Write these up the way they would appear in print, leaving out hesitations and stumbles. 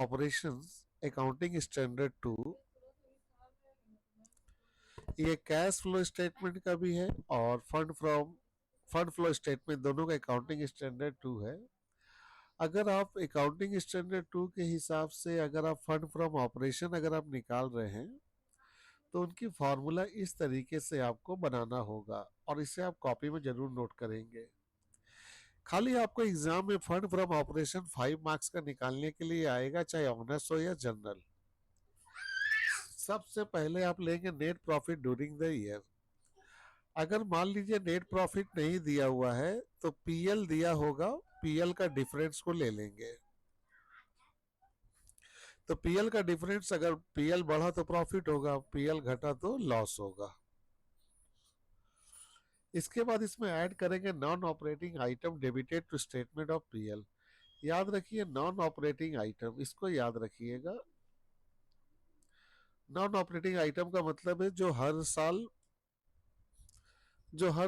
Operations accounting standard 2, ये cash flow statement का भी है और फंड फ्लो स्टेटमेंट दोनों का अकाउंटिंग स्टैंडर्ड 2 है। अगर आप अकाउंटिंग स्टैंडर्ड 2 के हिसाब से अगर आप फंड फ्रॉम ऑपरेशन अगर आप निकाल रहे हैं तो उनकी फॉर्मूला इस तरीके से आपको बनाना होगा और इसे आप कॉपी में जरूर नोट करेंगे। खाली आपको एग्जाम में फंड फ्रॉम ऑपरेशन 5 मार्क्स का निकालने के लिए आएगा, चाहे ऑनर्स हो या जनरल। सबसे पहले आप लेंगे net profit during the year. अगर मान लीजिए नेट प्रॉफिट नहीं दिया हुआ है तो पीएल दिया होगा, पीएल का डिफरेंस को ले लेंगे। तो पीएल का डिफरेंस, अगर पीएल बढ़ा तो प्रॉफिट होगा, पीएल घटा तो लॉस होगा। इसके बाद इसमें ऐड करेंगे non operating item debited to statement of PL. याद रखिए नॉन ऑपरेटिंग आइटम, इसको याद रखिएगा। नॉन ऑपरेटिंग आइटम का मतलब है जो हर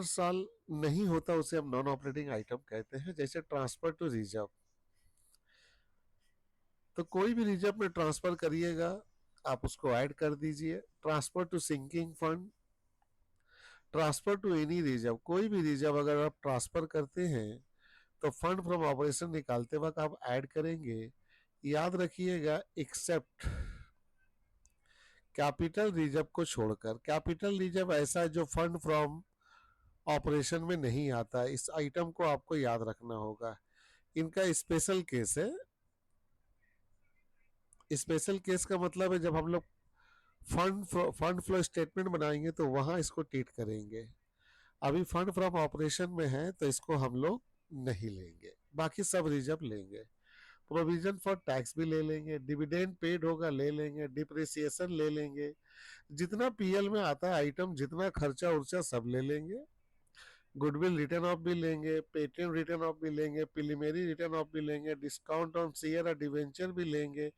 साल नहीं होता उसे हम नॉन ऑपरेटिंग आइटम कहते हैं। जैसे ट्रांसफर टू रिजर्व, तो कोई भी रिजर्व में ट्रांसफर करिएगा आप उसको ऐड कर दीजिए। Transfer to sinking fund, transfer to any reserve, कोई भी रिजर्व अगर आप ट्रांसफर करते हैं तो फंड फ्रॉम ऑपरेशन निकालते वक्त आप ऐड करेंगे। याद रखिएगा एक्सेप्ट कैपिटल रिजर्व को छोड़कर। कैपिटल रिजर्व ऐसा है जो फंड फ्रॉम ऑपरेशन में नहीं आता। इस आइटम को आपको याद रखना होगा। इनका स्पेशल केस है। स्पेशल केस का मतलब है जब हम लोग फंड फ्लो स्टेटमेंट बनाएंगे तो वहां इसको ट्रीट करेंगे। अभी फंड फ्रॉम ऑपरेशन में है तो इसको हम लोग नहीं लेंगे, बाकी सब रिजर्व लेंगे। प्रोविजन फॉर टैक्स भी ले लेंगे, डिविडेंड पेड होगा ले लेंगे, डिप्रिसिएशन ले लेंगे, जितना पीएल में आता है आइटम, जितना खर्चा उर्चा सब ले लेंगे। गुडविल रिटर्न ऑफ भी लेंगे, पेटेंट रिटर्न ऑफ भी लेंगे, प्रिलिमिनरी रिटर्न ऑफ भी लेंगे, डिस्काउंट ऑन शेयर और डिवेंचर भी लेंगे,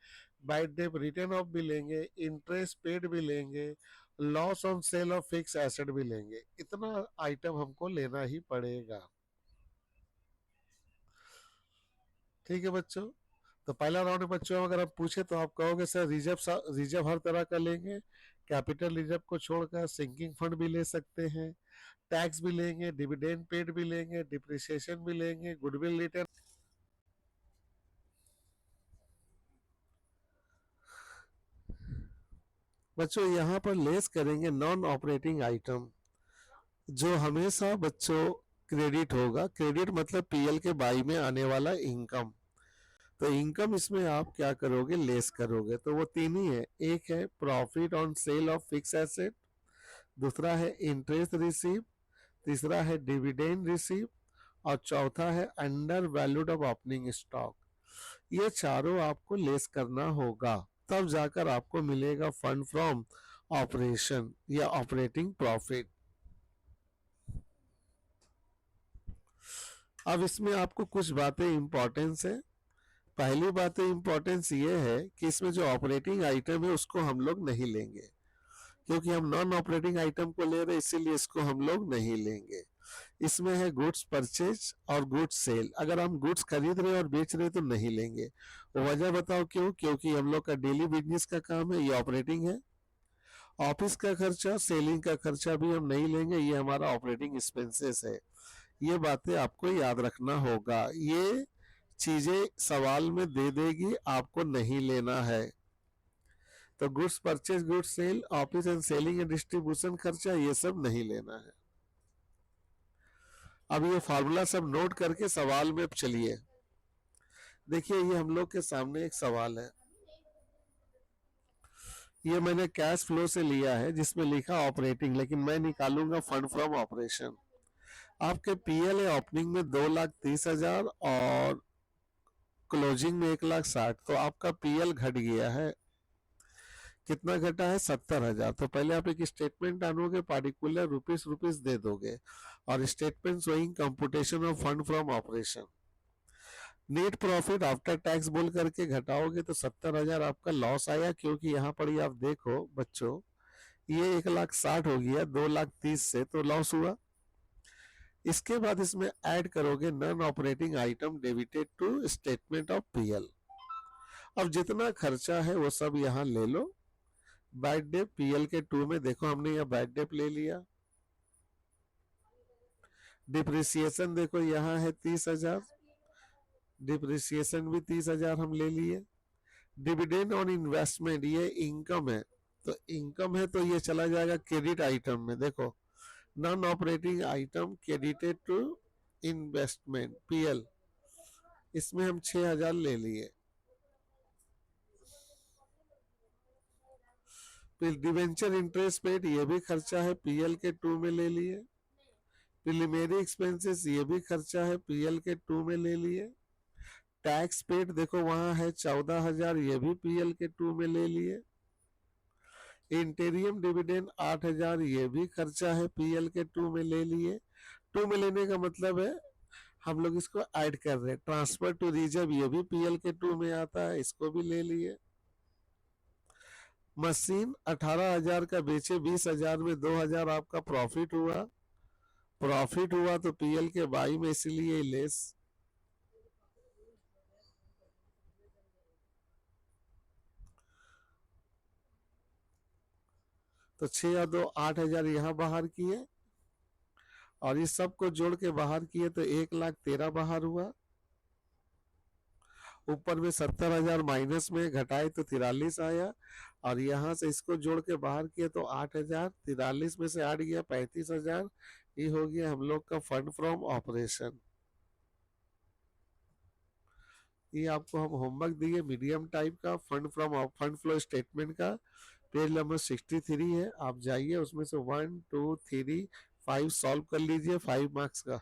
बाय डेप रिटर्न ऑफ भी लेंगे, इंटरेस्ट पेड भी लेंगे, loss on sale of fix asset भी लेंगे। इतना आइटम हमको लेना ही पड़ेगा। ठीक है बच्चों। तो पहला राउंड में बच्चों अगर आप पूछे तो आप कहोगे सर रिजर्व हर तरह का लेंगे, कैपिटल रिजर्व को छोड़कर सिंकिंग फंड भी ले सकते हैं, टैक्स भी लेंगे, डिविडेंड पेड भी लेंगे, डिप्रिसिएशन भी लेंगे, गुडविल रिटर्न। बच्चों यहाँ पर लेस करेंगे नॉन ऑपरेटिंग आइटम, जो हमेशा बच्चों क्रेडिट होगा। क्रेडिट मतलब पीएल के बाई में आने वाला इनकम। तो इनकम इसमें आप क्या करोगे, लेस करोगे। तो वो तीन ही है, एक है profit on sale of fix asset, दूसरा है इंटरेस्ट रिसीव, तीसरा है डिविडेंड रिसीव और चौथा है under valued of opening stock. ये चारों आपको लेस करना होगा, तब जाकर आपको मिलेगा फंड फ्रॉम ऑपरेशन या ऑपरेटिंग प्रॉफिट। अब इसमें आपको कुछ बातें इंपॉर्टेंस है। पहली बात इंपॉर्टेंस ये है कि इसमें जो ऑपरेटिंग आइटम है उसको हम लोग नहीं लेंगे, क्योंकि हम नॉन ऑपरेटिंग आइटम को ले रहे हैं, इसीलिए इसको हम लोग नहीं लेंगे। इसमें है गुड्स परचेज और गुड्स सेल। अगर हम गुड्स खरीद रहे और बेच रहे तो नहीं लेंगे। वजह बताओ क्यों? क्योंकि हम लोग का डेली बिजनेस का काम है, ये ऑपरेटिंग है। ऑफिस का खर्चा, सेलिंग का खर्चा भी हम नहीं लेंगे, ये हमारा ऑपरेटिंग एक्सपेंसेस है। ये बातें आपको याद रखना होगा। ये चीजें सवाल में दे देगी, आपको नहीं लेना है। तो goods purchase, goods sale, office and selling and distribution खर्चा, ये सब नहीं लेना है। अब ये फार्मूला सब नोट करके सवाल में चलिए। देखिए ये हम लोग के सामने एक सवाल है, ये मैंने कैश फ्लो से लिया है जिसमें लिखा ऑपरेटिंग, लेकिन मैं निकालूंगा फंड फ्रॉम ऑपरेशन। आपके पीएल है ओपनिंग में 2,30,000 और क्लोजिंग में 1,60,000, तो आपका पीएल घट गया है। कितना घटा है? 70,000। तो पहले आप एक स्टेटमेंट डालोगे, पार्टिकुलर रुपीस रुपीस दे दोगे और statement showing computation of fund from operation. Net profit after tax बोल करके घटाओगे तो 70,000 आपका लॉस आया, क्योंकि यहाँ पर ही आप देखो बच्चों ये 1,60,000 हो गया 2,30,000 से, तो लॉस हुआ। इसके बाद इसमें ऐड करोगे non operating item debited to statement of PL. अब जितना खर्चा है वो सब यहाँ ले लो। बैड डेप पीएल के 2 में देखो हमने यहाँ बैड डेप ले लिया। डिप्रिसिएशन देखो यहाँ है 30,000, डिप्रिसिएशन भी 30,000 हम ले लिए। डिविडेंड ऑन इन्वेस्टमेंट ये इनकम है, तो इनकम है तो ये चला जाएगा क्रेडिट आइटम में। देखो non operating item credited to investment PL, इसमें हम 6,000 ले लिए। फिर डिवेंचर इंटरेस्ट पेड ये भी खर्चा है पीएल के 2 में ले लिए। प्रिलिमिनरी एक्सपेंसेस ये भी खर्चा है पीएल के 2 में ले लिए। टैक्स पेड देखो वहां है 14,000, ये भी पीएल के 2 में ले लिए। इंटीरियम डिविडेंड 8,000 ये भी खर्चा है पीएल के 2 में ले लिए। 2 में लेने का मतलब है हम लोग इसको ऐड कर रहे हैं। ट्रांसफर टू रिजर्व ये भी पीएल के 2 में आता है, इसको भी ले लिए। मशीन 18,000 का बेचे, 20,000 में 2,000 आपका प्रॉफिट हुआ। प्रॉफिट हुआ तो पीएल के 22 में, इसलिए लेस। तो 6 और 2 8,000 यहाँ बाहर किए और इस सब को जोड़ के बाहर किए तो 1,13,000 बाहर हुआ। ऊपर में 70,000 माइनस में घटाए तो 43 आया, और यहाँ से इसको जोड़ के बाहर किए तो 8,000, 43 में से 8 गया 35,000। ये हो गया हम लोग का फंड फ्रॉम ऑपरेशन। ये आपको हम होमवर्क दिए मीडियम टाइप का, फंड फ्लो स्टेटमेंट का। पेज नंबर 63 है, आप जाइए उसमें से 1 2 3 5 सॉल्व कर लीजिए, 5 मार्क्स का।